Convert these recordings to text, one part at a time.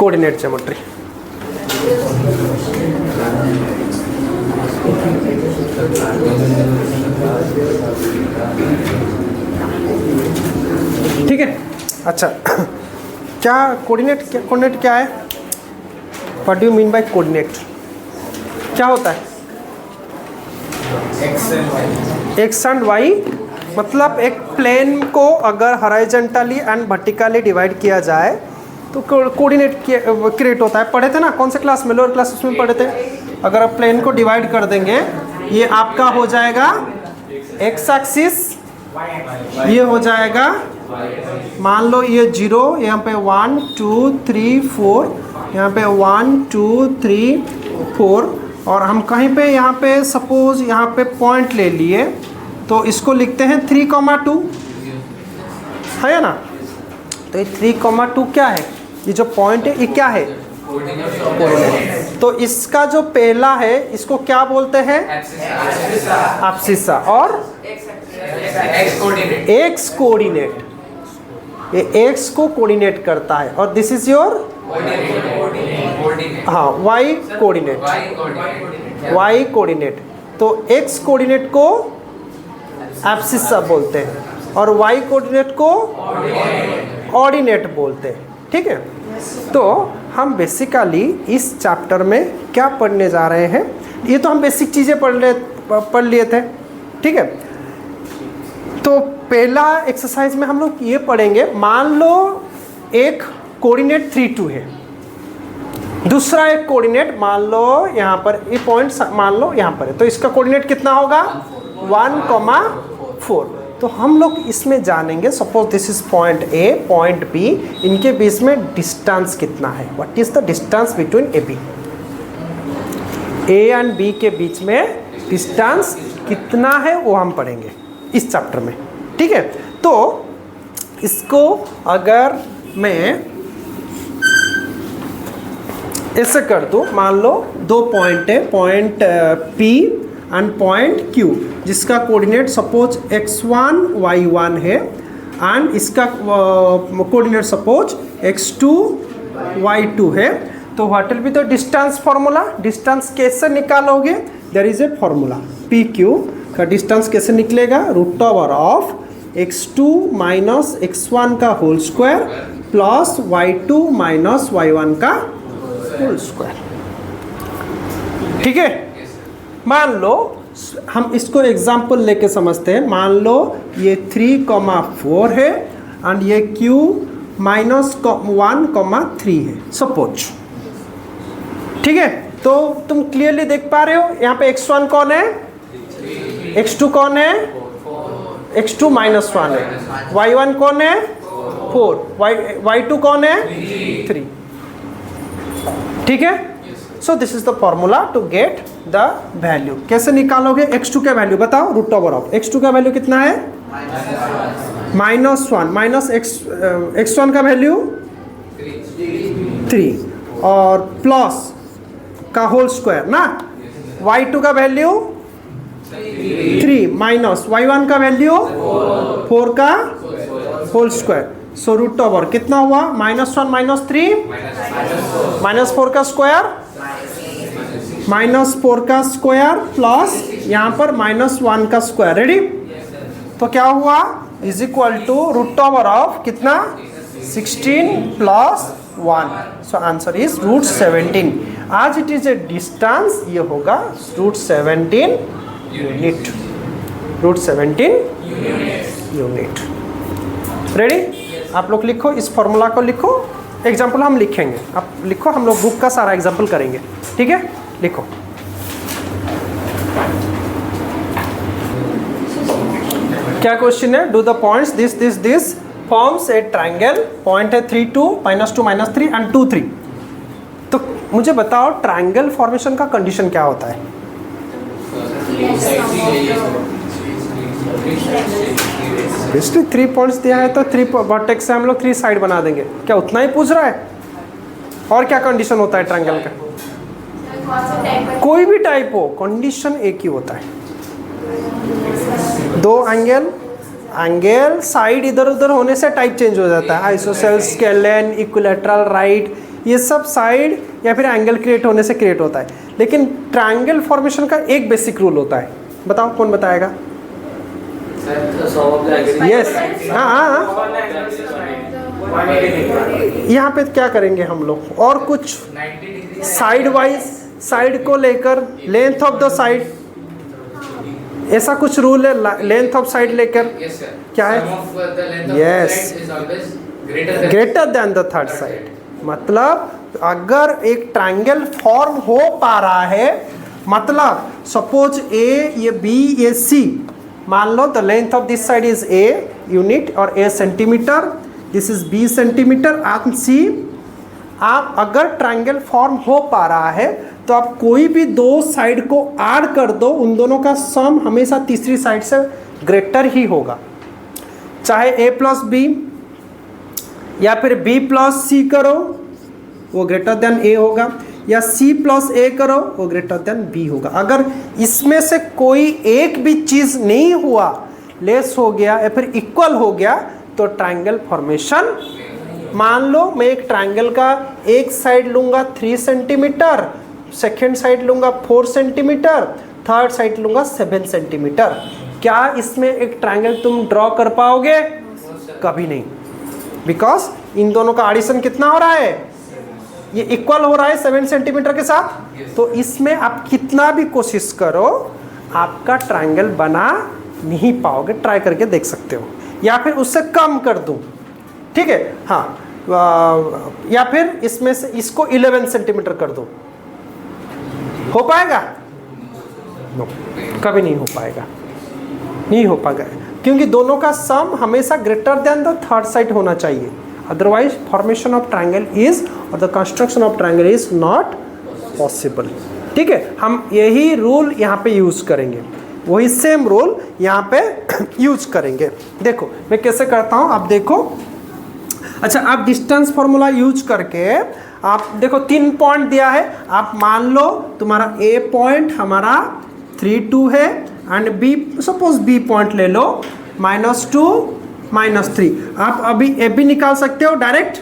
Coordinate geometry. ठीक है, अच्छा क्या कोऑर्डिनेट क्या है? What do you mean by coordinate? क्या होता है? एक्स एंड वाई, मतलब एक प्लेन को अगर हॉरिजॉन्टली एंड वर्टिकली डिवाइड किया जाए तो कोऑर्डिनेट क्रिएट होता है। पढ़े थे ना कौन से क्लास में? लोअर क्लासेस में पढ़े थे। अगर आप प्लेन को डिवाइड कर देंगे, ये आपका हो जाएगा एक्स एक्सिस, ये हो जाएगा मान लो ये 0, यहाँ पे 1 2 3 4, यहाँ पे 1 2 3 4, और हम कहीं पे यहाँ पे सपोज यहाँ पे पॉइंट ले लिए तो इसको लिखते हैं 3,2, है ना? तो ये 3,2 क्या है? ये जो पॉइंट है ये क्या है? कोऑर्डिनेट। तो इसका जो पहला है इसको क्या बोलते हैं? एब्सिसा। और एक्स कोऑर्डिनेट, ये एक्स को कोऑर्डिनेट करता है, और दिस इज योर हाँ वाई कोऑर्डिनेट, वाई कोऑर्डिनेट। तो एक्स कोऑर्डिनेट को एब्सिसा बोलते हैं और वाई कोऑर्डिनेट को ऑर्डिनेट बोलते हैं। ठीक है, तो हम बेसिकली इस चैप्टर में क्या पढ़ने जा रहे हैं? ये तो हम बेसिक चीज़ें पढ़ लिए थे। ठीक है, तो पहला एक्सरसाइज में हम लोग ये पढ़ेंगे, मान लो एक कोऑर्डिनेट 3 2 है, दूसरा एक कोऑर्डिनेट मान लो यहाँ पर ये पॉइंट मान लो यहाँ पर है, तो इसका कोऑर्डिनेट कितना होगा? 1,4। तो हम लोग इसमें जानेंगे, suppose this is point A, point B, इनके बीच में डिस्टेंस कितना है? What is the distance between A B? A and B के बीच में डिस्टेंस कितना है वो हम पढ़ेंगे इस चैप्टर में। ठीक है, तो इसको अगर मैं ऐसे कर दूं, मान लो 2 पॉइंट है, point P and point Q, जिसका कोऑर्डिनेट सपोज x1 y1 है, एंड इसका कोऑर्डिनेट सपोज x2 y2 है। तो what will be the distance formula? Distance कैसे निकालोगे? There is a formula, PQ का डिस्टेंस कैसे निकलेगा? Root over of x2 minus x1 का whole square plus y2 minus y1 का होल स्क्वायर। ठीक है, मान लो हम इसको एग्जाम्पल लेके समझते हैं। मान लो ये 3,4 है एंड ये Q माइनस 1,3 है सपोज। ठीक है, तो तुम क्लियरली देख पा रहे हो यहाँ पे x1 कौन है, x2 कौन है, x2 माइनस 1 है, y1 कौन है 4, y2 कौन है 3। ठीक है, so this is the formula to get the value. कैसे निकालोगे? x2 का वैल्यू बताओ, रूट ओवर ऑफ x2 का वैल्यू कितना है? -1 माइनस x1 का वैल्यू 3 और प्लस का होल स्क्वायर ना, y2 का वैल्यू 3 माइनस y1 का वैल्यू 4 का whole square. So root over कितना हुआ? -1 माइनस 3 -4 का स्क्वायर, -4 का स्क्वायर प्लस यहाँ पर -1 का स्क्वायर। रेडी? तो क्या हुआ? Is equal to root over of कितना? 16 plus 1। So answer is root 17। आज इट इज ए डिस्टेंस, ये होगा root 17 unit, root 17 unit. Ready? आप लोग लिखो, इस फॉर्मूला को लिखो, एग्जाम्पल हम लिखेंगे, आप लिखो, हम लोग बुक का सारा एग्जाम्पल करेंगे। ठीक है, लिखो। क्या क्वेश्चन है? Do the points this forms a triangle. Point है 3 2 -2 -3 एंड 2 3। तो मुझे बताओ ट्राइंगल फॉर्मेशन का कंडीशन क्या होता है? इसलिए 3 पॉइंट्स दिया है तो 3 वर्टेक्स से हम लोग 3 साइड बना देंगे। क्या उतना ही पूछ रहा है? और क्या कंडीशन होता है ट्राइंगल का? कोई भी टाइप हो, कंडीशन एक ही होता है। 2 एंगल एंगल साइड इधर उधर होने से टाइप चेंज हो जाता है। आइसोसेल्स, स्केलेन, इक्विलैटरल, राइट, ये सब साइड या फिर एंगल क्रिएट होने से क्रिएट होता है। लेकिन ट्रायंगल फॉर्मेशन का एक बेसिक रूल होता है, बताओ कौन बताएगा? यस, हाँ। यहाँ पे क्या करेंगे हम लोग, और कुछ साइड वाइज, साइड को लेकर लेंथ ऑफ द साइड, ऐसा कुछ रूल है, लेंथ ऑफ साइड लेकर क्या है? Yes, greater than the third side. मतलब अगर एक ट्रायंगल फॉर्म हो पा रहा है, मतलब सपोज ए, ये बी, ये सी, मान लो the length of this side is a unit और a centimetre, this is b centimetre and c. आप अगर ट्रायंगल फॉर्म हो पा रहा है तो आप कोई भी दो साइड को ऐड कर दो, उन दोनों का सम हमेशा तीसरी साइड से ग्रेटर ही होगा। चाहे ए प्लस बी या फिर बी प्लस सी करो, वो ग्रेटर देन ए होगा, या सी प्लस ए करो, वो ग्रेटर देन बी होगा। अगर इसमें से कोई एक भी चीज़ नहीं हुआ, लेस हो गया या फिर इक्वल हो गया, तो ट्रायंगल फॉर्मेशन। मान लो मैं एक ट्रायंगल का एक साइड लूँगा 3 सेंटीमीटर, सेकेंड साइड लूँगा 4 सेंटीमीटर, थर्ड साइड लूँगा 7 सेंटीमीटर। क्या इसमें एक ट्रायंगल तुम ड्रॉ कर पाओगे? कभी नहीं, बिकॉज इन दोनों का एडिशन कितना हो रहा है? ये इक्वल हो रहा है 7 सेंटीमीटर के साथ। तो इसमें आप कितना भी कोशिश करो, आपका ट्रायंगल बना नहीं पाओगे। ट्राई करके देख सकते हो, या फिर उससे कम कर दूं, ठीक है, हाँ, या फिर इसमें से इसको 11 सेंटीमीटर कर दो, हो पाएगा? नो, कभी नहीं हो पाएगा, नहीं हो पाएगा, क्योंकि दोनों का सम हमेशा greater than the third side होना चाहिए। Otherwise formation of triangle is और the construction of triangle is not possible. ठीक है, हम यही रूल यहाँ पे यूज करेंगे, वही सेम रूल यहाँ पे यूज करेंगे। देखो मैं कैसे करता हूँ, आप देखो। अच्छा, आप डिस्टेंस फॉर्मूला यूज करके आप देखो 3 पॉइंट दिया है, आप मान लो तुम्हारा ए पॉइंट हमारा 3, 2 है and B, suppose B point ले लो -2, -3। आप अभी ए बी निकाल सकते हो direct,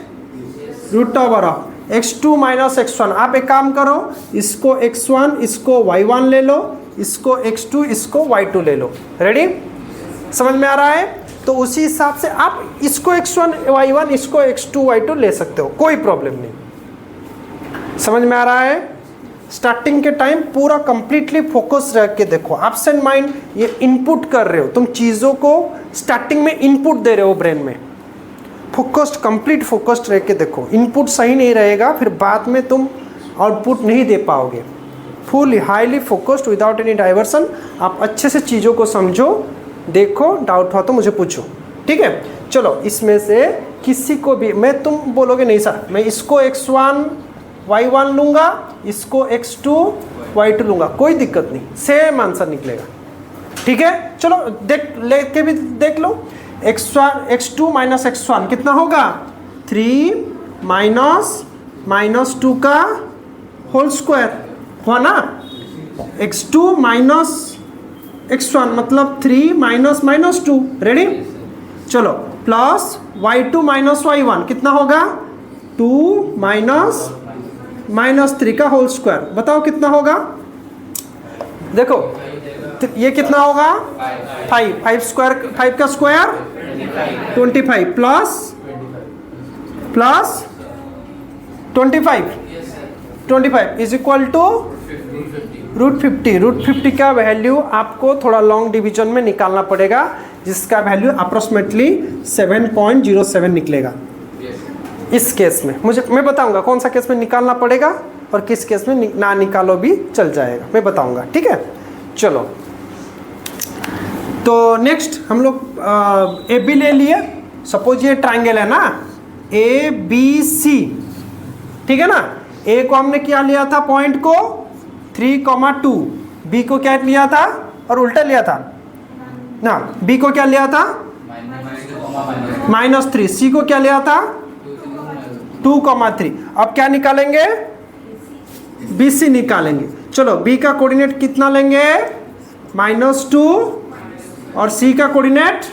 root over of x2 - x1। आप एक काम करो, इसको x1, इसको y1 ले लो, इसको x2, इसको y2 ले लो। रेडी? समझ में आ रहा है? तो उसी हिसाब से आप इसको x1 y1, इसको x2 y2 ले सकते हो, कोई प्रॉब्लम नहीं। समझ में आ रहा है? स्टार्टिंग के टाइम पूरा कंप्लीटली फोकस रख के देखो, एब्सेंट माइंड, ये इनपुट कर रहे हो तुम, चीज़ों को स्टार्टिंग में इनपुट दे रहे हो ब्रेन में, फोकस्ड, कंप्लीट फोकस्ड रह के देखो। इनपुट सही नहीं रहेगा, फिर बाद में तुम आउटपुट नहीं दे पाओगे। Full highly focused without any diversion, आप अच्छे से चीज़ों को समझो, देखो, डाउट हुआ तो मुझे पूछो, ठीक है? चलो, इसमें से किसी को भी, मैं तुम बोलोगे नहीं सर मैं इसको x1 y1 लूँगा, इसको x2 y2 लूँगा, कोई दिक्कत नहीं, सेम आंसर निकलेगा। ठीक है, चलो देख लेके भी देख लो। x2 - x1 कितना होगा? 3 - -2 का होल स्क्वायर हुआ ना। x2 - x1 मतलब 3 - -2। रेडी? चलो, प्लस y2 - y1 कितना होगा? 2 - -3 का होल स्क्वायर। बताओ कितना होगा? देखो ये कितना होगा? 5 स्क्वायर, 5 का square 25 plus 25 is equal to √50। √50 का वैल्यू आपको थोड़ा लॉन्ग डिवीजन में निकालना पड़ेगा, जिसका वैल्यू अप्रोक्सीमेटली 7.07 निकलेगा। इस केस में मैं बताऊंगा कौन सा केस में निकालना पड़ेगा और किस केस में ना निकालो भी चल जाएगा, मैं बताऊंगा। ठीक है, चलो, तो नेक्स्ट हम लोग ए बी ले लिए। सपोज ये ट्रायंगल है ना, ए बी सी, ठीक है ना। ए को हमने क्या लिया था, पॉइंट को 3,2, बी को क्या लिया था और उल्टा लिया था ना, बी को क्या लिया था -3, सी को क्या लिया था 2,3। अब क्या निकालेंगे? बी सी निकालेंगे। चलो, बी का कोऑर्डिनेट कितना लेंगे? -2 और सी का कोऑर्डिनेट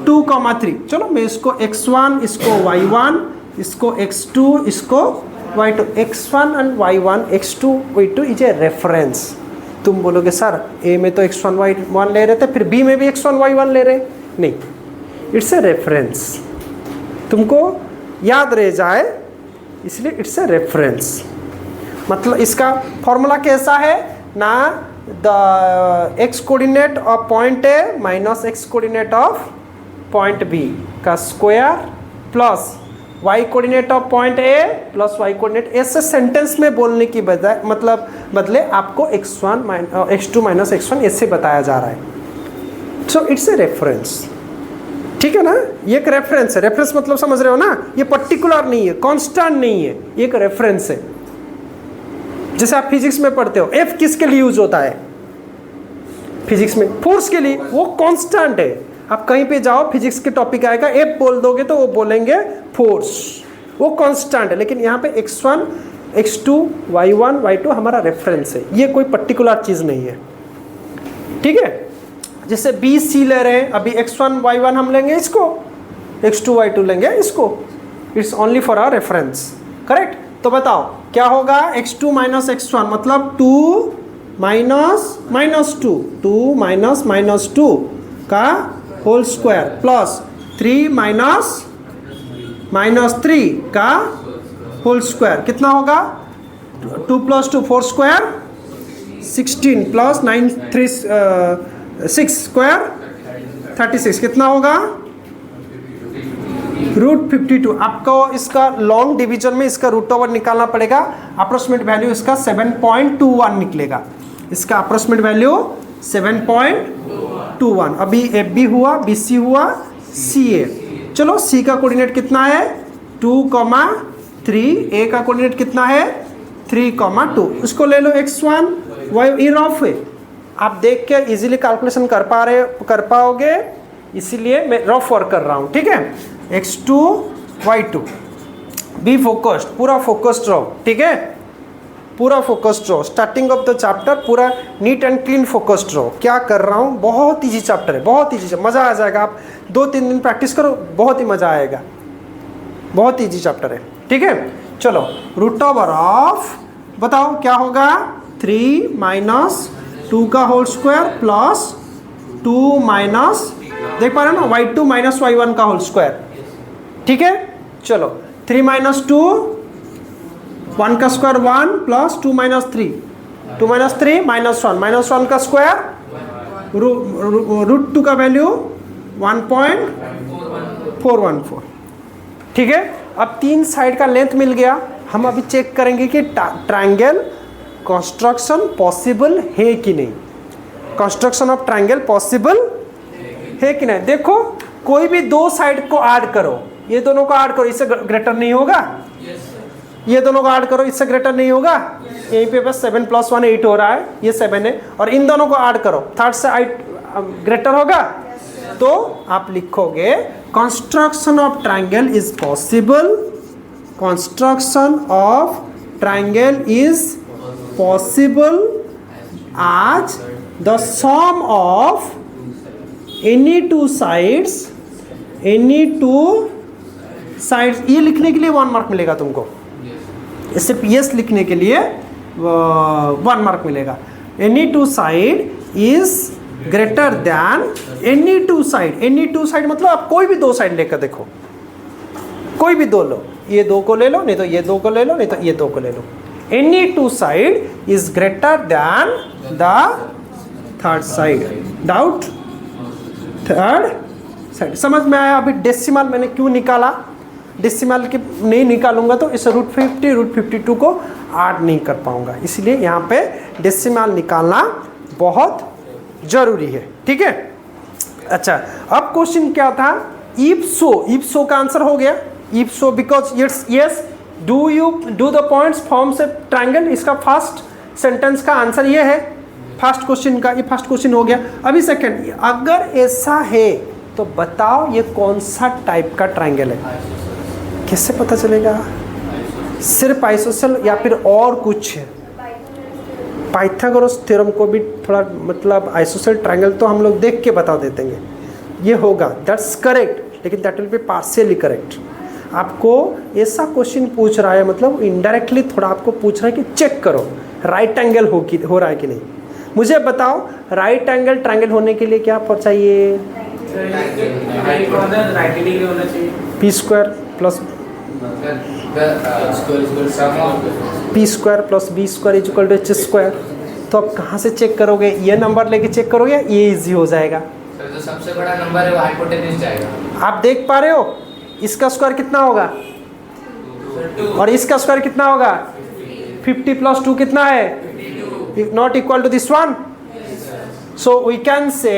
2,3। चलो मैं इसको x1, इसको y1, इसको x2, इसको y2, x1 and y1, x2, y2 is a reference. तुम बोलोगे सर ए में तो x1 y1 ले रहे थे, फिर बी में भी x1 y1 ले रहे, नहीं, इट्स ए रेफरेंस, तुमको याद रह जाए इसलिए इट्स ए रेफरेंस। मतलब इसका फॉर्मूला कैसा है ना, the x coordinate of point a minus x coordinate of point b का square plus y coordinate of point a plus y coordinate. ऐसे सेंटेंस में बोलने की बजाय मतलब बदले आपको x2 माइनस x1 ऐसे बताया जा रहा है। सो इट्स ए रेफरेंस, ठीक है ना, ये एक रेफरेंस है। रेफरेंस मतलब समझ रहे हो ना, ये पर्टिकुलर नहीं है, कांस्टेंट नहीं है, ये एक रेफरेंस है। जैसे आप फिजिक्स में पढ़ते हो एफ किसके लिए यूज होता है फिजिक्स में, फोर्स के लिए, वो कांस्टेंट है। आप कहीं पे जाओ फिजिक्स के टॉपिक आएगा, एफ बोल दोगे तो वो बोलेंगे फोर्स, वो कांस्टेंट है। लेकिन यहाँ पे x1, x2, y1, y2 हमारा रेफरेंस है, ये कोई पर्टिकुलर चीज नहीं है, ठीक है। जैसे बी सी ले रहे हैं, अभी x1 y1 हम लेंगे इसको, x2 y2 लेंगे इसको, it's only for our reference, correct. तो बताओ क्या होगा, x2 माइनस x1 मतलब 2 माइनस माइनस 2 माइनस माइनस 2 का whole square plus 3 minus minus 3 का होल स्क्वायर, कितना होगा 2 प्लस 2 4 स्क्वायर 16 प्लस 9 3 6 स्क्वायर 36, कितना होगा √52। आपको इसका लॉन्ग डिवीजन में इसका रूट ओवर निकालना पड़ेगा। अप्रोक्सीमेट वैल्यू इसका 7.21 निकलेगा, इसका अप्रोक्सीमेट वैल्यू 7.21। अभी एफ बी हुआ, बी सी हुआ, सी ए। चलो सी का कोऑर्डिनेट कितना है 2,3, ए का कोऑर्डिनेट कितना है 3,2। उसको ले लो x1 y, ये रफ है, आप देख के इजीली कैलकुलेशन कर पाओगे, इसीलिए मैं रफ वर्क कर रहा हूँ, ठीक है। x2 y2, बी फोकस्ड, पूरा फोकस्ड रहो, ठीक है, पूरा फोकस्ड रहो। स्टार्टिंग ऑफ द चैप्टर पूरा नीट एंड क्लीन फोकस्ड रहो। क्या कर रहा हूँ, बहुत ईजी चैप्टर है, बहुत ईजी, मज़ा आ जाएगा। आप 2-3 दिन प्रैक्टिस करो, बहुत ही मज़ा आएगा, बहुत ईजी चैप्टर है, ठीक है। चलो रूट ओवर ऑफ, बताओ क्या होगा 3 माइनस 2 का होल स्क्वायर प्लस 2 माइनस, देख पा रहे हो ना, y2 माइनस y1 का होल स्क्वायर, ठीक है। चलो 3 माइनस 2, 1 का square 1 plus 2 minus 3, 2 minus 3 minus 1, minus 1 का स्क्वायर, √2 का वैल्यू 1.414, ठीक है। अब 3 साइड का लेंथ मिल गया। हम अभी चेक करेंगे कि ट्रायंगल कंस्ट्रक्शन पॉसिबल है कि नहीं, कंस्ट्रक्शन ऑफ ट्रायंगल पॉसिबल है कि नहीं। देखो कोई भी 2 साइड को ऐड करो, ये दोनों को ऐड करो, इससे ग्रेटर नहीं होगा, ये दोनों को ऐड करो, इससे ग्रेटर नहीं होगा। यहीं पे बस 7 + 1 8 हो रहा है, ये 7 है, और इन दोनों को ऐड करो, थर्ड से 8 ग्रेटर होगा। तो आप लिखोगे construction of triangle is possible, construction of triangle is possible as the sum of any two sides, ये लिखने के लिए 1 मार्क मिलेगा तुमको, इससे PS लिखने के लिए 1 मार्क मिलेगा। Any two side is greater than any two side, any two side मतलब आप कोई भी 2 साइड लेकर देखो, कोई भी 2 लो, ये 2 को ले लो, नहीं तो ये 2 को ले लो, नहीं तो ये 2 को ले लो। Any two side is greater than the third side. Doubt? Third side समझ में आया? अभी डेसिमल मैंने क्यों निकाला, डेसिमल के नहीं निकालूंगा तो इस √50 √52 को ऐड नहीं कर पाऊंगा, इसलिए यहाँ पे डेसिमल निकालना बहुत जरूरी है, ठीक है। अच्छा अब क्वेश्चन क्या था, इफ सो का आंसर हो गया, if so because it's yes, do the points forms a triangle, इसका फर्स्ट सेंटेंस का आंसर ये है, फर्स्ट क्वेश्चन का, ये फर्स्ट क्वेश्चन हो गया। अभी सेकंड, अगर ऐसा है तो बताओ ये कौन सा टाइप का ट्रायंगल है, कैसे पता चलेगा? सिर्फ आइसोसेल या फिर और कुछ? पाइथागोरस थ्योरम को भी थोड़ा मतलब आइसोसेल ट्रायंगल तो हम लोग देख के बता देते हैं, ये होगा, दैट्स करेक्ट, लेकिन that will be partially correct. आपको ऐसा क्वेश्चन पूछ रहा है, मतलब इनडायरेक्टली थोड़ा आपको पूछ रहा है कि चेक करो राइट एंगल हो रहा है कि नहीं। मुझे बताओ राइट एंगल ट्रायंगल होने के लिए क्या चाहिए? P square plus P square plus B square equal to H square. तो आप कहाँ से चेक करोगे? ये नंबर लेके चेक करोगे, ये इजी हो जाएगा। तो सबसे बड़ा नंबर है वो हाइपोटेन्यूज जाएगा। आप देख पा रहे हो इसका स्क्वायर कितना होगा और इसका स्क्वायर कितना होगा? 50 प्लस 2 कितना है? Not equal to this one. So we can say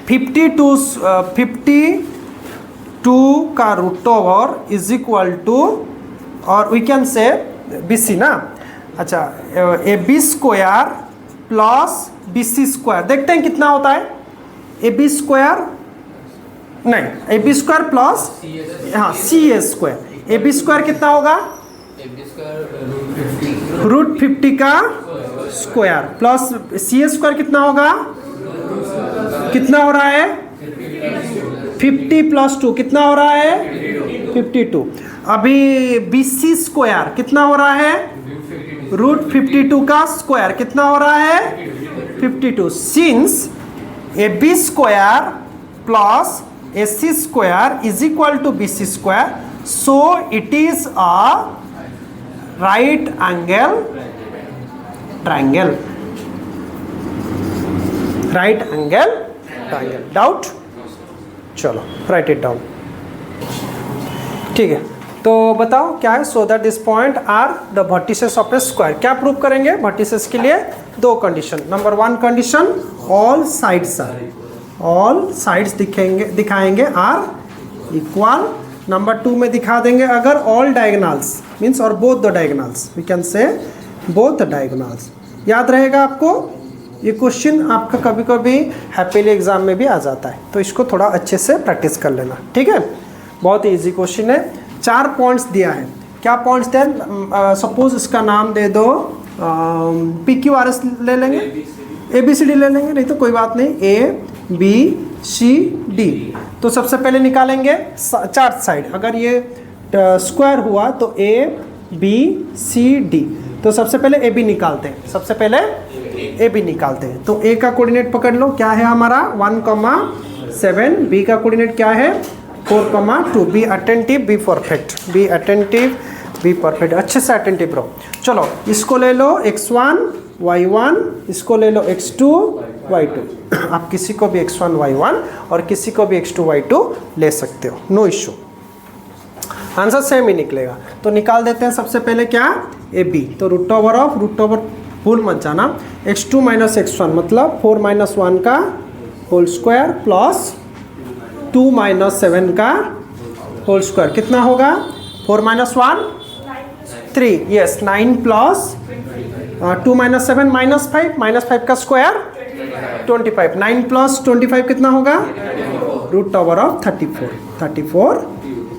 52 का root over is equal to, और वी कैन से BC ना, अच्छा AB square plus BC square, देखते हैं कितना होता है। AB स्क्वायर नहीं, AB स्क्वायर प्लस हाँ CA स्क्वायर। AB स्क्वायर कितना होगा? √50 का स्क्वायर प्लस CA स्क्वायर कितना होगा? कितना हो रहा है? 50 प्लस 2 कितना हो रहा है? 52। अभी BC स्क्वायर कितना हो रहा है? √52 का स्क्वायर कितना हो रहा है? 52। Since AB square plus AC square is equal to BC square, so it is a right angle triangle. Right angle triangle. Doubt? चलो राइट इट डाउन। ठीक है, तो बताओ क्या है? So that this point are the vertices of a square. क्या prove करेंगे vertices के लिए? दो condition. Number 1 condition, all sides are, all sides दिखाएंगे आर इक्वल। नंबर 2 में दिखा देंगे अगर ऑल डायगोनल्स मीन्स और both the diagonals, we can say both the diagonals. याद रहेगा आपको ये क्वेश्चन, आपका कभी कभी हैप्पीली एग्जाम में भी आ जाता है, तो इसको थोड़ा अच्छे से प्रैक्टिस कर लेना। ठीक है, बहुत ही ईजी क्वेश्चन है। 4 पॉइंट्स दिया है। क्या पॉइंट्स दिया? सपोज इसका नाम दे दो PQRS ले लेंगे, ABCD ले लेंगे, नहीं तो कोई बात नहीं, ABCD। तो सबसे पहले निकालेंगे चार साइड। अगर ये स्क्वायर हुआ तो ABCD, तो सबसे पहले AB निकालते हैं। सबसे पहले AB निकालते हैं। तो A का कोऑर्डिनेट पकड़ लो, क्या है हमारा 1,7। B का कोऑर्डिनेट क्या है 4,2। Be attentive, be perfect, be attentive, be perfect. अच्छे से अटेंटिव रहो। चलो इसको ले लो x1 y1, इसको ले लो x2 y2। आप किसी को भी x1 y1 और किसी को भी x2 y2 ले सकते हो, नो इश्यू, आंसर सेम ही निकलेगा। तो निकाल देते हैं सबसे पहले क्या? AB। तो रूट ओवर भूल मत जाना, x2 माइनस x1 मतलब 4 माइनस 1 का होल स्क्वायर प्लस 2 माइनस 7 का होल स्क्वायर। कितना होगा? 4 माइनस 1 3, यस 9 प्लस 2 माइनस 7 -5, -5 का स्क्वायर 25। 9 प्लस 25 कितना होगा? Root over of 34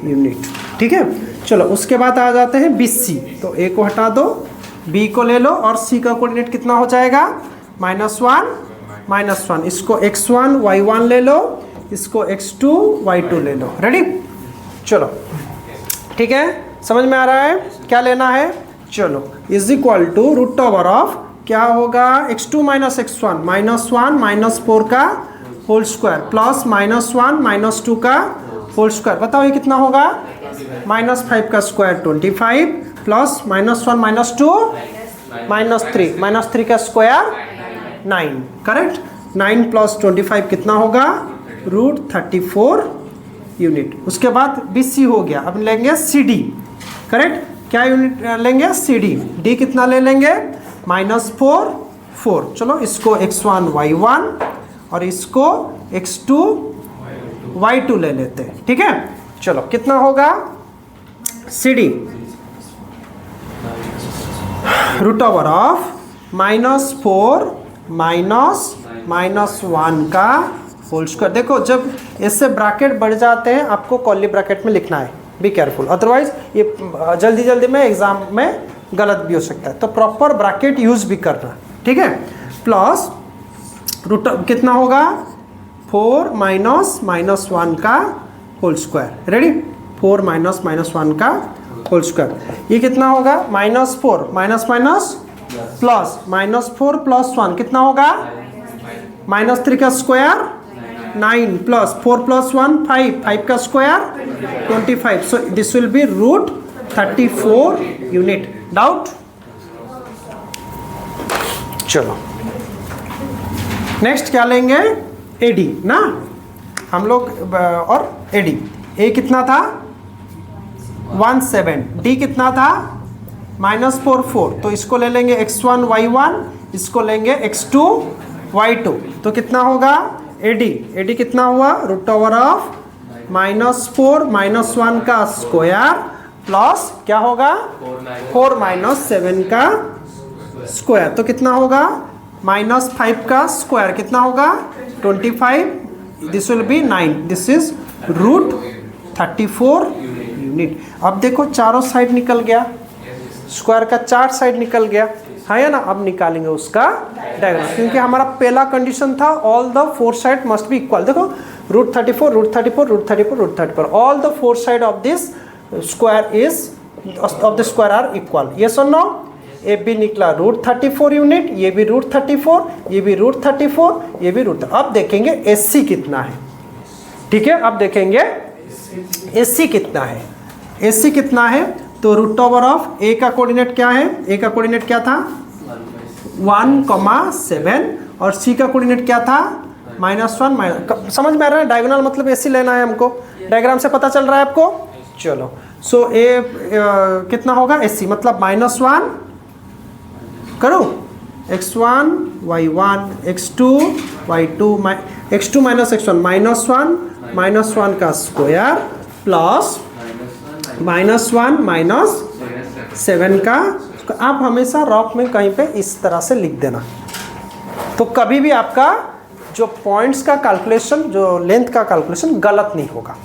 unit. ठीक है, चलो उसके बाद आ जाते हैं BC। तो A को हटा दो, B को ले लो और C का कोऑर्डिनेट कितना हो जाएगा? -1 इसको x1 y1 ले लो, इसको x2 y2 ले लो। रेडी? चलो ठीक है, समझ में आ रहा है क्या लेना है? चलो is equal to root over of क्या होगा? x2 माइनस x1 -1 -4 का होल स्क्वायर प्लस -1 -2 का होल स्क्वायर। बताओ ये कितना होगा? -5 का स्क्वायर 25 प्लस -1 -2 -3 का स्क्वायर 9। करेक्ट? 9 प्लस 25 कितना होगा? √34 यूनिट। उसके बाद BC हो गया। अब लेंगे CD। करेक्ट? क्या यूनिट लेंगे? CD। D कितना ले लेंगे? -4। चलो इसको x1 y1 और इसको x2 y2 ले लेते हैं। ठीक है, चलो कितना होगा? CD रूट ओवर ऑफ -4 -1 का होल स्क्वायर। देखो जब इससे ब्रैकेट बढ़ जाते हैं आपको कर्ली ब्रैकेट में लिखना है, बी केयरफुल, अदरवाइज ये जल्दी में एग्जाम में गलत भी हो सकता है। तो प्रॉपर ब्रैकेट यूज भी करना। ठीक है, प्लस रूट कितना होगा 4 माइनस 1 का होल स्क्वायर। रेडी, 4 माइनस 1 का होल स्क्वायर। ये कितना होगा -4 माइनस प्लस -4 प्लस 1 कितना होगा -3 का स्क्वायर 9 प्लस 4 प्लस 1 5 का square 25। So this will be root 34 unit. Doubt? चलो नेक्स्ट क्या लेंगे, एडी ना हम लोग, और एडी ए कितना था 17, डी कितना था -4 तो इसको ले लेंगे x1 y1, इसको लेंगे x2 y2। तो कितना होगा एडी कितना हुआ रूट ओवर ऑफ -4 माइनस 1 का स्क्वायर प्लस क्या होगा 4 माइनस 7 का स्क्वायर। तो कितना होगा -5 का स्क्वायर कितना होगा 25। This will be 9। This is root 34 unit. अब देखो चारों साइड निकल गया, स्क्वायर का 4 साइड निकल गया है ना। अब निकालेंगे उसका डायगोनल, क्योंकि हमारा पहला कंडीशन था all the 4 side must be equal. देखो root 34 all the 4 side of this square is of the square are equal. Yes और नो? ए भी निकला रूट 34 यूनिट, ये भी रूट 34, ये भी रूट 34, ये भी रूट। अब देखेंगे एससी कितना है। ठीक है, अब देखेंगे एससी कितना है। एससी कितना है तो रूट ओवर ऑफ ए का कोऑर्डिनेट क्या है, ए का कोऑर्डिनेट क्या था 1,7 और सी का कोऑर्डिनेट क्या था -1 समझ में आ रहा है। डायगोनल मतलब एससी लेना है हमको, डायग्राम से पता चल रहा है आपको। चलो सो ए कितना होगा एससी मतलब -1 करो x1 y1 x2 y2 x2 minus x1 -1 का स्क्वायर प्लस -1 माइनस 7 का। आप हमेशा रॉक में कहीं पे इस तरह से लिख देना, तो कभी भी आपका जो पॉइंट्स का कैलकुलेशन, जो लेंथ का कैलकुलेशन गलत नहीं होगा।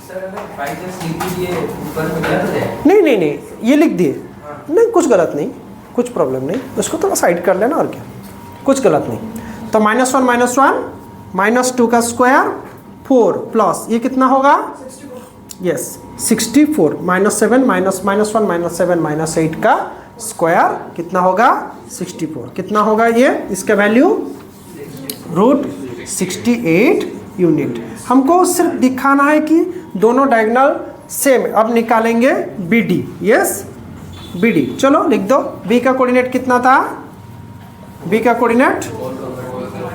नहीं ये लिख दिए, नहीं कुछ गलत नहीं, कुछ प्रॉब्लम नहीं, उसको थोड़ा साइड कर लेना और क्या, कुछ गलत नहीं। तो -1 -2 का स्क्वायर 4 प्लस ये कितना होगा यस 64 -7 -1 -7 -8 का स्क्वायर कितना होगा 64। कितना होगा ये, इसका वैल्यू रूट 68 यूनिट। हमको सिर्फ दिखाना है कि दोनों डायगोनल सेम। अब निकालेंगे B D. Yes B D, चलो लिख दो। बी का कोऑर्डिनेट कितना था, बी का कोऑर्डिनेट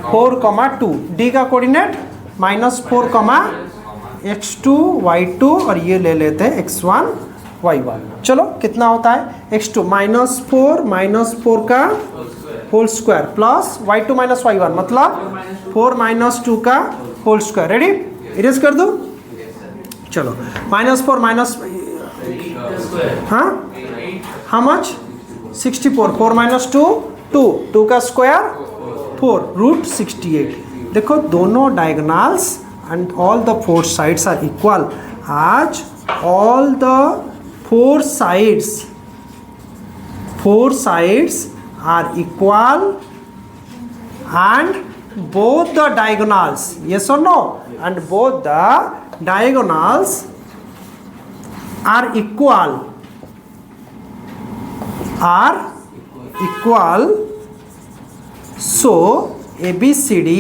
4, 2, डी का कोऑर्डिनेट -4, x2 y2 और ये ले लेते हैं x1 y1। चलो कितना होता है x2 -4 का whole square plus y2 y1 मतलब 4 2 का होल स्क्वायर। रेडी, इरेज कर दो। चलो -4 हाँ हाउ मच 64 4 2 का स्क्वायर 4 रूट 68। देखो दोनों diagonals and all the 4 sides are equal, as all the 4 sides are equal and both the diagonals, yes or no, and both the diagonals are equal, so ABCD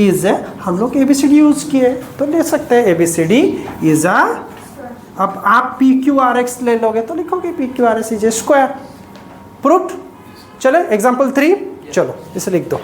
is हम लोग ABCD use किए तो ले सकते हैं ABCD is a. अब आप PQRX ले लोगे तो लिखोगे PQRS is a square. Proof? चले एग्जांपल 3, चलो इसे लिख दो।